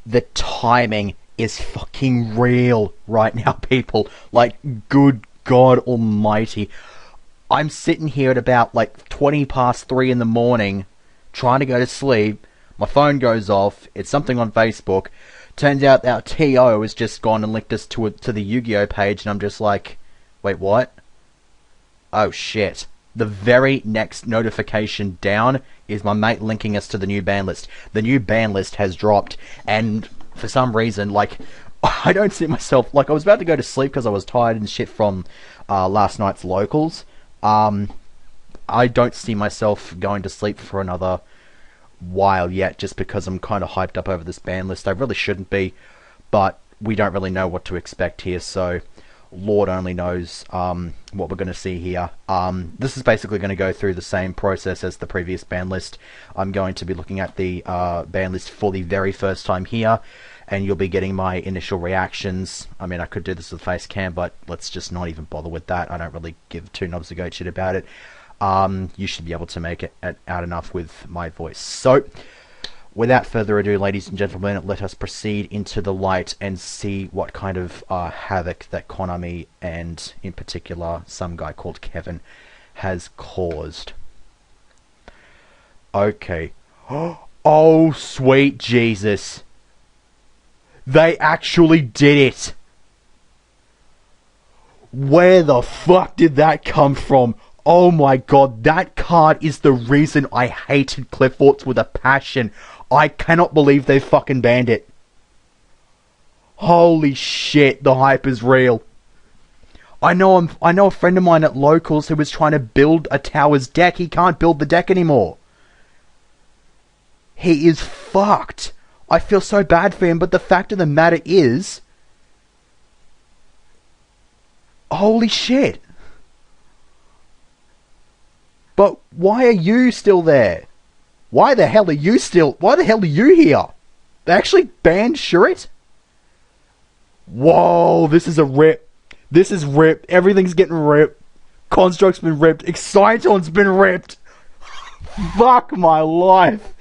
The timing is fucking real right now, people. Like, good God almighty. I'm sitting here at about like 20 past 3 in the morning, trying to go to sleep. My phone goes off. It's something on Facebook. Turns out our TO has just gone and linked us to the Yu-Gi-Oh page, and I'm just like, wait, what? Oh shit. The very next notification down is my mate linking us to the new ban list. The new ban list has dropped, and for some reason, like, I don't see myself, like, I was about to go to sleep because I was tired and shit from last night's locals. I don't see myself going to sleep for another while yet, just because I'm kind of hyped up over this ban list. I really shouldn't be, but we don't really know what to expect here, so Lord only knows what we're going to see here. This is basically going to go through the same process as the previous ban list. I'm going to be looking at the ban list for the very first time here, and you'll be getting my initial reactions. I mean, I could do this with face cam, but let's just not even bother with that. I don't really give two knobs a goat shit about it. You should be able to make it out enough with my voice. So, without further ado, ladies and gentlemen, let us proceed into the light and see what kind of havoc that Konami, and in particular some guy called Kevin, has caused. Okay. Oh, sweet Jesus. They actually did it. Where the fuck did that come from? Oh my god, that card is the reason I hated Clifford's with a passion. I cannot believe they fucking banned it. Holy shit, the hype is real. I know a friend of mine at locals who was trying to build a Towers deck. He can't build the deck anymore. He is fucked. I feel so bad for him, but the fact of the matter is, holy shit. But why are you still there? Why the hell are you here? They actually banned Shurit? Whoa, this is a rip. This is ripped. Everything's getting ripped. Construct's been ripped. Exciton's been ripped. Fuck my life.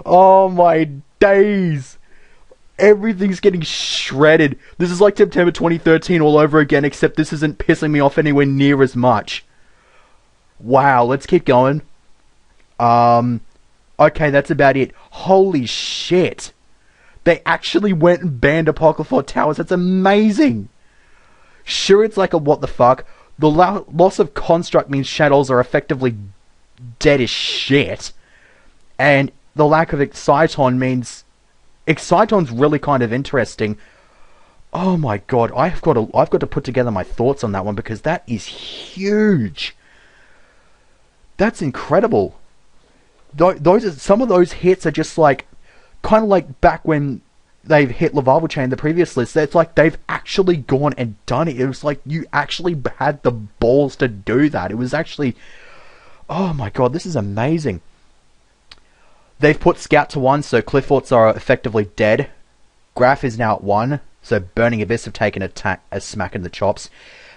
Oh my days. Everything's getting shredded. This is like September 2013 all over again, except this isn't pissing me off anywhere near as much. Wow, let's keep going. Okay, that's about it. Holy shit. They actually went and banned Apocryphal Towers. That's amazing. Sure, it's like a what the fuck. The loss of Construct means Shadows are effectively dead as shit. And the lack of Exciton means Exciton's really kind of interesting. Oh my god, I've got to put together my thoughts on that one, because that is huge. That's incredible. Some of those hits are just like, kind of like back when they've hit Lavalval Chain, the previous list. It's like they've actually gone and done it. It was like you actually had the balls to do that. It was actually, oh my god, this is amazing. They've put Scout to 1, so Clifforts are effectively dead. Graph is now at 1, so Burning Abyss have taken a smack in the chops.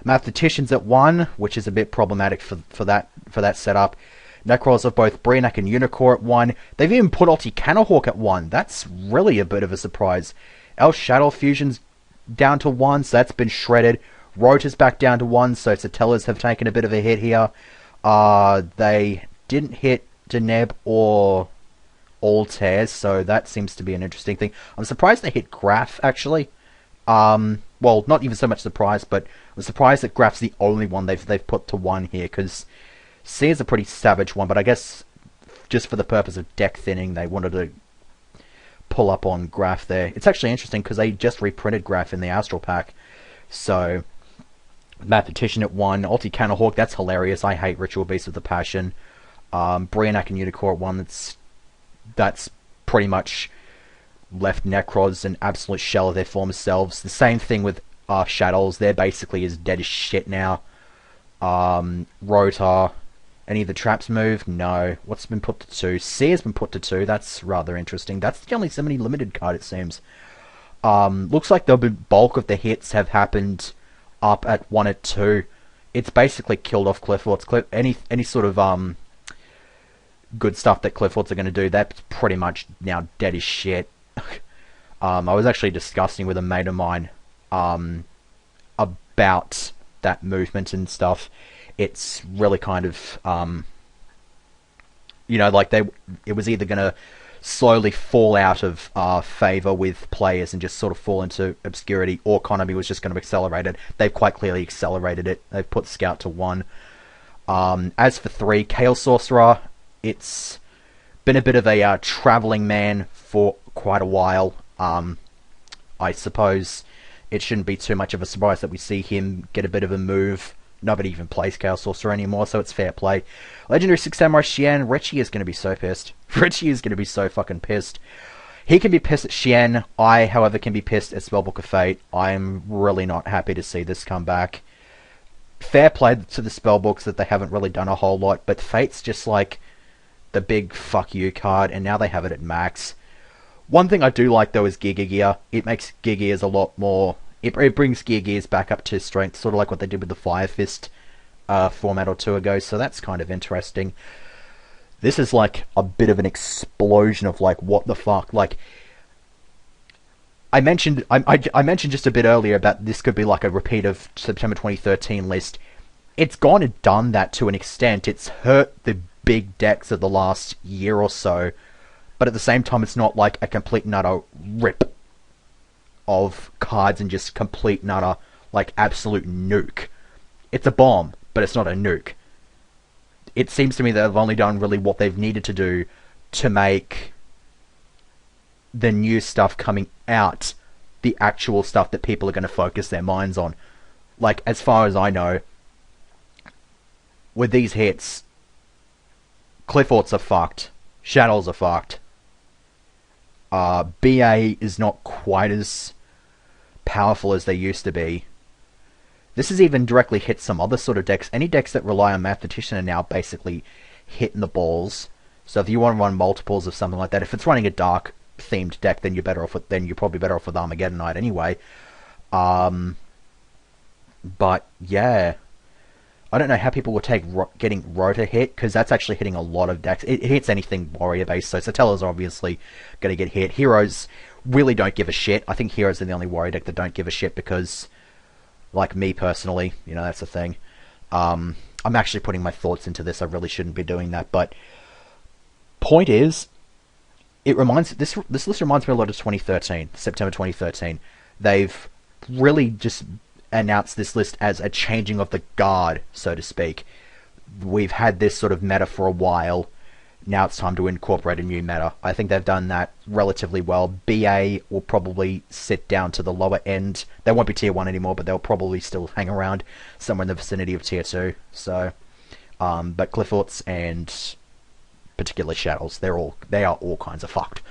Mathematician's at 1, which is a bit problematic for that setup. Necros of both Brionac and Unicorn at 1. They've even put Ulti-Canahawk at 1. That's really a bit of a surprise. El Shadow Fusion's down to 1, so that's been shredded. Rota's back down to 1, so Satellas have taken a bit of a hit here. They didn't hit Deneb or Altair, so that seems to be an interesting thing. I'm surprised they hit Graph, actually. Well, not even so much surprised, but I'm surprised that Graph's the only one they've put to 1 here, because C is a pretty savage one, but I guess just for the purpose of deck thinning, they wanted to pull up on Graph there. It's actually interesting, because they just reprinted Graph in the Astral Pack. So, Mathematician at 1, Ulti-Canahawk, that's hilarious. I hate Ritual Beast with a passion. Brionac and Unicorn at 1, that's pretty much left Necros an absolute shell of their former selves. The same thing with Shadows. They're basically as dead as shit now. Rotar, any of the traps move? No. What's been put to 2? C has been put to 2. That's rather interesting. That's the only 70 limited card, it seems. Looks like the bulk of the hits have happened up at 1 at 2. It's basically killed off Cliffords. Any sort of good stuff that Cliffords are going to do, that's pretty much now dead as shit. I was actually discussing with a mate of mine about that movement and stuff. It's really kind of like it was either gonna slowly fall out of favor with players and just sort of fall into obscurity, or Konami was just going to accelerate it. They've quite clearly accelerated it. They've put Scout to 1. As for 3, Chaos Sorcerer, it's been a bit of a traveling man for quite a while. I suppose it shouldn't be too much of a surprise that we see him get a bit of a move. Nobody even plays Chaos Sorcerer anymore, so it's fair play. Legendary 6 Samurai Xian, Richie is going to be so pissed. Richie is going to be so fucking pissed. He can be pissed at Xian. I, however, can be pissed at Spellbook of Fate. I'm really not happy to see this come back. Fair play to the Spellbooks that they haven't really done a whole lot, but Fate's just like the big fuck you card, and now they have it at max. One thing I do like, though, is Giga Gear. It makes Gear Gears a lot more... It brings Gear Gears back up to strength, sort of like what they did with the Fire Fist format or two ago, so that's kind of interesting. This is like a bit of an explosion of like, what the fuck? Like, I mentioned just a bit earlier about this could be like a repeat of September 2013 list. It's gone and done that to an extent. It's hurt the big decks of the last year or so, but at the same time, it's not like a complete and utter rip of cards and just complete and utter, like, absolute nuke. It's a bomb, but it's not a nuke. It seems to me that they've only done really what they've needed to do to make the new stuff coming out the actual stuff that people are going to focus their minds on. Like, as far as I know, with these hits, Cliff-Orts are fucked. Shadows are fucked. BA is not quite as powerful as they used to be. This has even directly hit some other sort of decks. Any decks that rely on Mathematician are now basically hitting the balls. So if you want to run multiples of something like that, if it's running a dark themed deck, then you're probably better off with Armageddon Knight anyway. But yeah, I don't know how people will take getting Rota hit, because that's actually hitting a lot of decks. It hits anything warrior based, so Satellas are obviously going to get hit. Heroes really don't give a shit. I think Heroes are the only warrior deck that don't give a shit, because, like me personally, that's the thing. I'm actually putting my thoughts into this. I really shouldn't be doing that, but point is, this list reminds me a lot of 2013, September 2013. They've really just announced this list as a changing of the guard, so to speak. We've had this sort of meta for a while. Now it's time to incorporate a new meta. I think they've done that relatively well. BA will probably sit down to the lower end. They won't be tier 1 anymore, but they'll probably still hang around somewhere in the vicinity of tier 2. So, but Cliff-Orts and particularly Shadows, they are all kinds of fucked.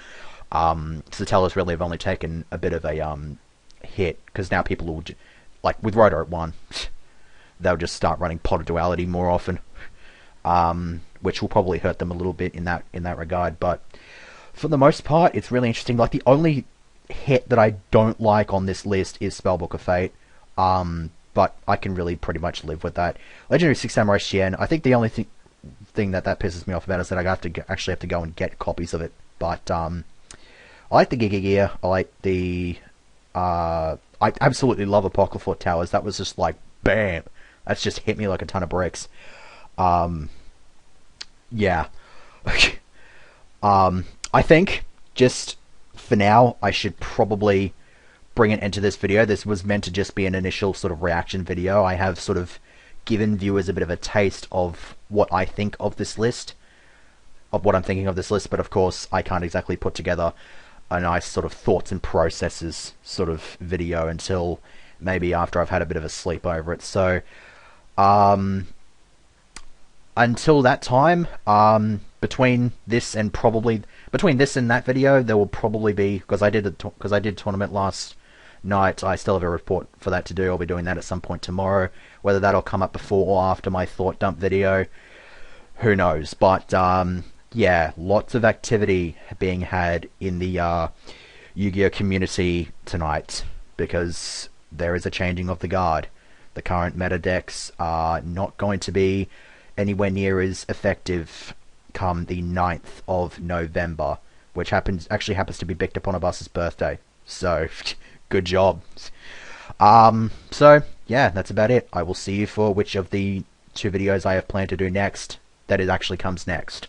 Satellas really have only taken a bit of a hit, because now people will... Like, with Roto at 1, they'll just start running Pot of Duality more often, which will probably hurt them a little bit in that regard. But for the most part, it's really interesting. Like, the only hit that I don't like on this list is Spellbook of Fate, but I can really pretty much live with that. Legendary 6 Samurai Xian, I think the only thing that pisses me off about is that I actually have to go and get copies of it. But I like the Giga Gear. I like the... I absolutely love Apocryphal Towers. That was just like, bam. That's just hit me like a ton of bricks. Yeah. I think, just for now, I should probably bring an end to this video. This was meant to just be an initial sort of reaction video. I have sort of given viewers a bit of a taste of what I think of this list, of what I'm thinking of this list, but of course, I can't exactly put together a nice sort of thoughts and processes sort of video until maybe after I've had a bit of a sleep over it. So, until that time, between this and that video, there will probably be, because I did tournament last night, I still have a report for that to do. I'll be doing that at some point tomorrow. Whether that'll come up before or after my thought dump video, who knows? But yeah, lots of activity being had in the Yu-Gi-Oh community tonight, because there is a changing of the guard. The current meta decks are not going to be anywhere near as effective come the 9th of November, which actually happens to be Victor Ponabas's birthday. So, good job. So, yeah, that's about it. I will see you for which of the 2 videos I have planned to do next that it actually comes next.